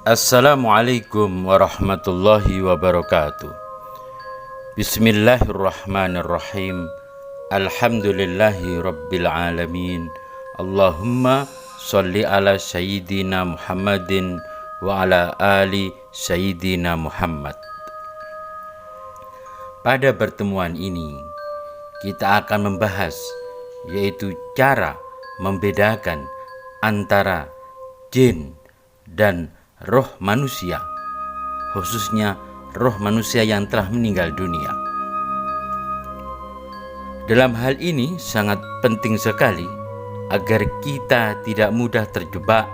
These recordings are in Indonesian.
Assalamualaikum warahmatullahi wabarakatuh. Bismillahirrahmanirrahim. Alhamdulillahi rabbil alamin. Allahumma sholli ala sayyidina Muhammadin wa ala ali sayyidina Muhammad. Pada pertemuan ini kita akan membahas yaitu cara membedakan antara jin dan roh manusia, khususnya roh manusia yang telah meninggal dunia. Dalam hal ini sangat penting sekali agar kita tidak mudah terjebak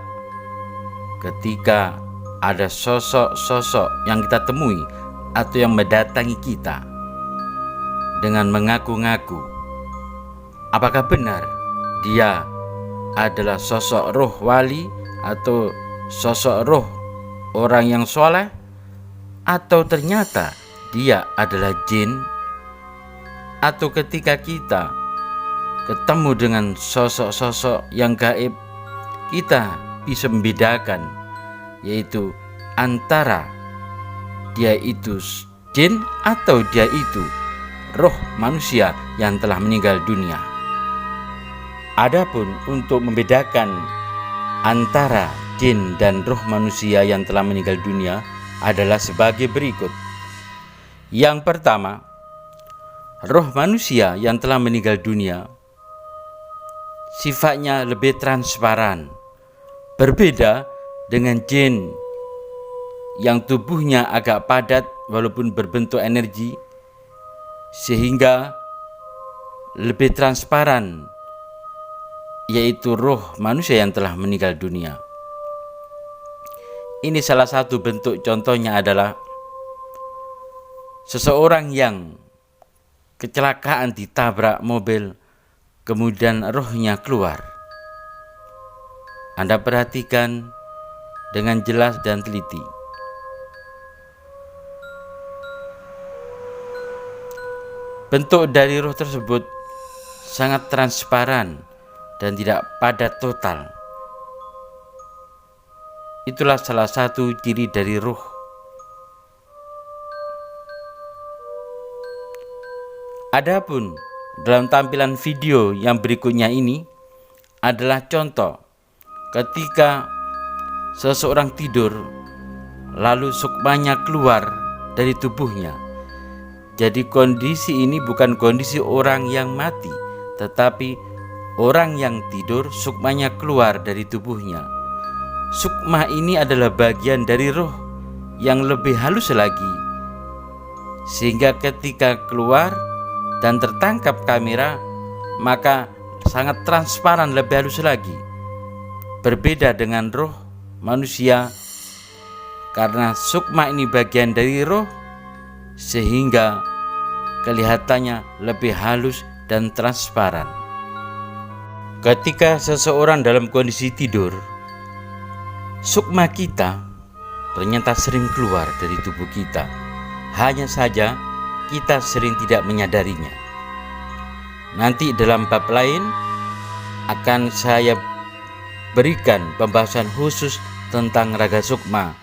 ketika ada sosok-sosok yang kita temui atau yang mendatangi kita dengan mengaku-ngaku apakah benar dia adalah sosok roh wali atau sosok roh orang yang soleh, atau ternyata dia adalah jin. Atau ketika kita ketemu dengan sosok-sosok yang gaib, kita bisa membedakan yaitu antara dia itu jin atau dia itu roh manusia yang telah meninggal dunia. Adapun untuk membedakan antara jin dan roh manusia yang telah meninggal dunia adalah sebagai berikut. Yang pertama, roh manusia yang telah meninggal dunia sifatnya lebih transparan, berbeda dengan jin yang tubuhnya agak padat walaupun berbentuk energi, sehingga lebih transparan, yaitu roh manusia yang telah meninggal dunia. Ini salah satu bentuk contohnya adalah seseorang yang kecelakaan ditabrak mobil, kemudian rohnya keluar. Anda perhatikan dengan jelas dan teliti. Bentuk dari roh tersebut sangat transparan dan tidak padat total. Itulah salah satu ciri dari roh. Adapun dalam tampilan video yang berikutnya ini adalah contoh ketika seseorang tidur lalu sukmanya keluar dari tubuhnya. Jadi kondisi ini bukan kondisi orang yang mati, tetapi orang yang tidur sukmanya keluar dari tubuhnya. Sukma ini adalah bagian dari roh yang lebih halus lagi, sehingga ketika keluar dan tertangkap kamera maka sangat transparan, lebih halus lagi. Berbeda dengan roh manusia, karena sukma ini bagian dari roh sehingga kelihatannya lebih halus dan transparan. Ketika seseorang dalam kondisi tidur, sukma kita ternyata sering keluar dari tubuh kita. Hanya saja kita sering tidak menyadarinya. Nanti dalam bab lain akan saya berikan pembahasan khusus tentang raga sukma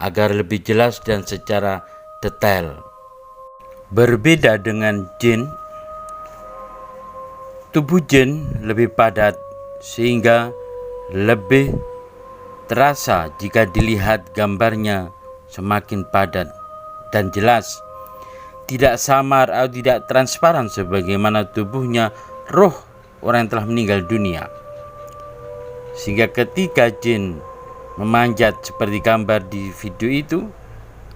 agar lebih jelas dan secara detail. Berbeda dengan jin, tubuh jin lebih padat sehingga lebih terasa jika dilihat gambarnya semakin padat dan jelas, tidak samar atau tidak transparan sebagaimana tubuhnya roh orang yang telah meninggal dunia. Sehingga ketika jin memanjat seperti gambar di video itu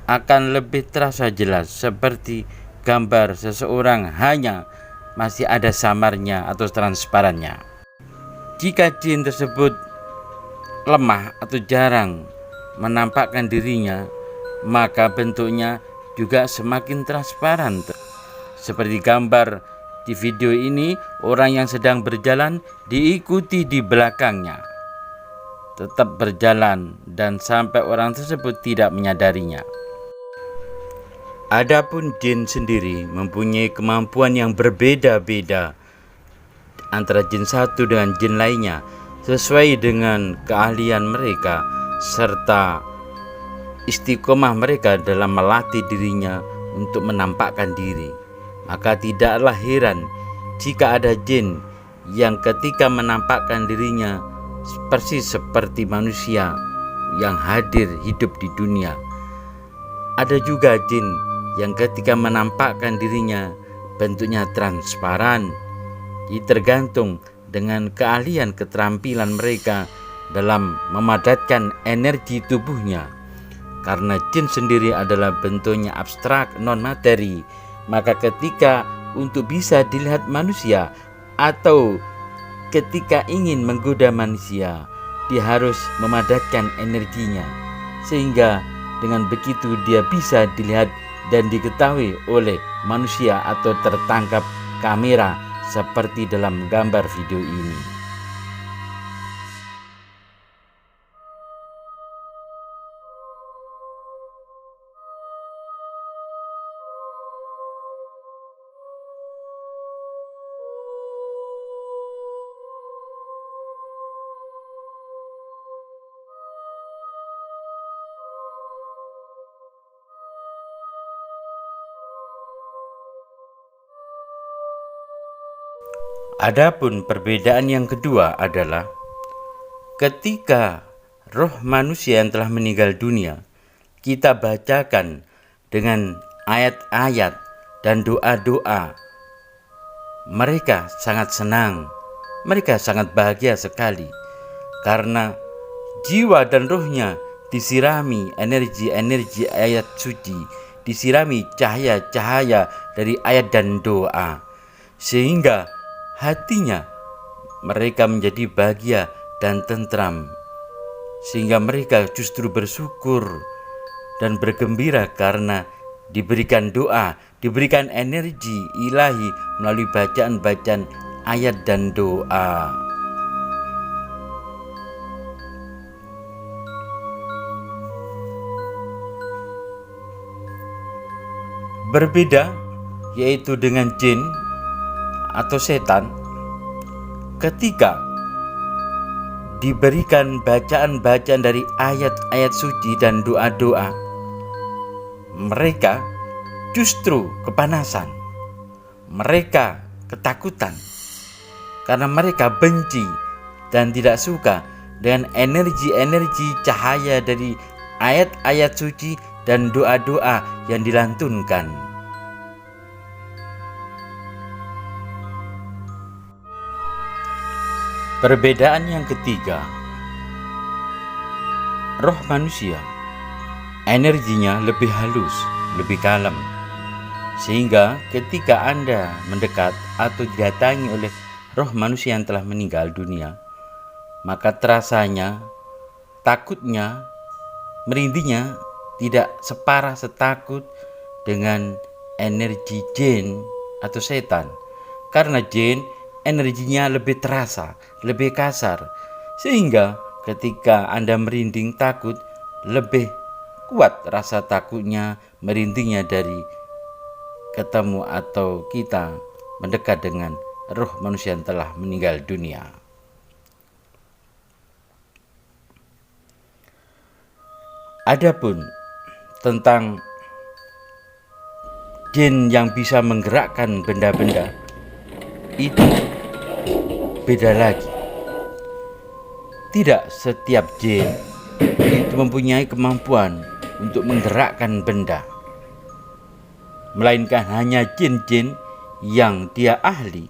akan lebih terasa jelas seperti gambar seseorang, hanya masih ada samarnya atau transparannya. Jika jin tersebut lemah atau jarang menampakkan dirinya, maka bentuknya juga semakin transparan. Seperti gambar di video ini, orang yang sedang berjalan diikuti di belakangnya, tetap berjalan dan sampai orang tersebut tidak menyadarinya. Adapun jin sendiri mempunyai kemampuan yang berbeda-beda antara jin satu dengan jin lainnya, sesuai dengan keahlian mereka serta istiqomah mereka dalam melatih dirinya untuk menampakkan diri. Maka tidaklah heran jika ada jin yang ketika menampakkan dirinya persis seperti manusia yang hadir hidup di dunia. Ada juga jin yang ketika menampakkan dirinya bentuknya transparan. Jadi tergantung dengan keahlian keterampilan mereka dalam memadatkan energi tubuhnya. Karena jin sendiri adalah bentuknya abstrak non materi, maka ketika untuk bisa dilihat manusia atau ketika ingin menggoda manusia, dia harus memadatkan energinya, sehingga dengan begitu dia bisa dilihat dan diketahui oleh manusia atau tertangkap kamera seperti dalam gambar video ini. Adapun perbedaan yang kedua adalah ketika roh manusia yang telah meninggal dunia kita bacakan dengan ayat-ayat dan doa-doa, mereka sangat senang, mereka sangat bahagia sekali karena jiwa dan rohnya disirami energi-energi ayat suci, disirami cahaya-cahaya dari ayat dan doa, sehingga hatinya mereka menjadi bahagia dan tentram, sehingga mereka justru bersyukur dan bergembira karena diberikan doa, diberikan energi ilahi melalui bacaan-bacaan ayat dan doa. Berbeda yaitu dengan jin atau setan, ketika diberikan bacaan-bacaan dari ayat-ayat suci dan doa-doa, mereka justru kepanasan, mereka ketakutan karena mereka benci dan tidak suka dengan energi-energi cahaya dari ayat-ayat suci dan doa-doa yang dilantunkan. Perbedaan yang ketiga, roh manusia energinya lebih halus, lebih kalem, sehingga ketika Anda mendekat atau didatangi oleh roh manusia yang telah meninggal dunia, maka terasanya takutnya, merindingnya tidak separah setakut dengan energi jin atau setan. Karena jin energinya lebih terasa, lebih kasar, sehingga ketika Anda merinding takut, lebih kuat rasa takutnya, merindingnya dari ketemu atau kita mendekat dengan roh manusia yang telah meninggal dunia. Adapun tentang jin yang bisa menggerakkan benda-benda, itu beda lagi. Tidak setiap jin itu mempunyai kemampuan untuk menggerakkan benda, melainkan hanya jin-jin yang dia ahli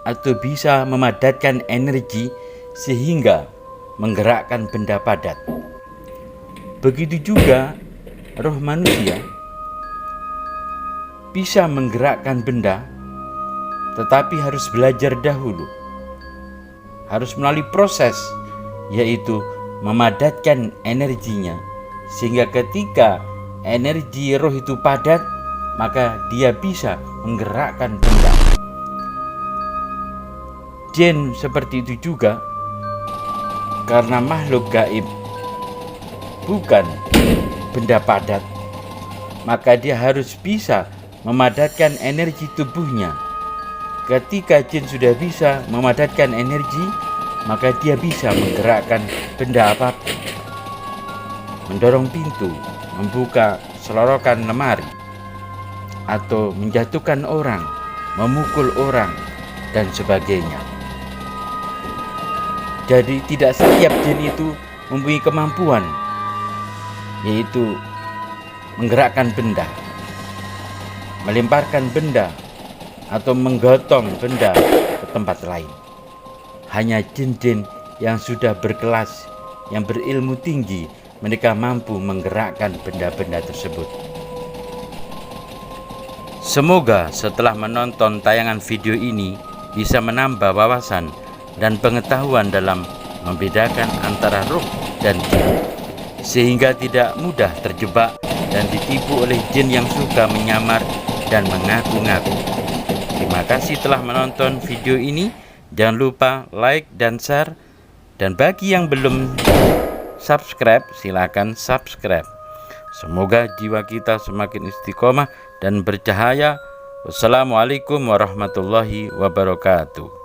atau bisa memadatkan energi sehingga menggerakkan benda padat. Begitu juga roh manusia bisa menggerakkan benda, tetapi harus belajar dahulu, harus melalui proses, yaitu memadatkan energinya, sehingga ketika energi roh itu padat, maka dia bisa menggerakkan benda. Jin seperti itu juga, karena makhluk gaib bukan benda padat, maka dia harus bisa memadatkan energi tubuhnya. Ketika jin sudah bisa memadatkan energi, maka dia bisa menggerakkan benda apapun, mendorong pintu, membuka selorokan lemari, atau menjatuhkan orang, memukul orang, dan sebagainya. Jadi tidak setiap jin itu mempunyai kemampuan, yaitu menggerakkan benda, melemparkan benda, atau menggotong benda ke tempat lain. Hanya jin-jin yang sudah berkelas, yang berilmu tinggi, mereka mampu menggerakkan benda-benda tersebut. Semoga setelah menonton tayangan video ini bisa menambah wawasan dan pengetahuan dalam membedakan antara ruh dan jin, sehingga tidak mudah terjebak dan ditipu oleh jin yang suka menyamar dan mengaku-ngaku. Terima kasih telah menonton video ini. Jangan lupa like dan share, dan bagi yang belum subscribe, silakan subscribe. Semoga jiwa kita semakin istiqomah dan bercahaya. Wassalamualaikum warahmatullahi wabarakatuh.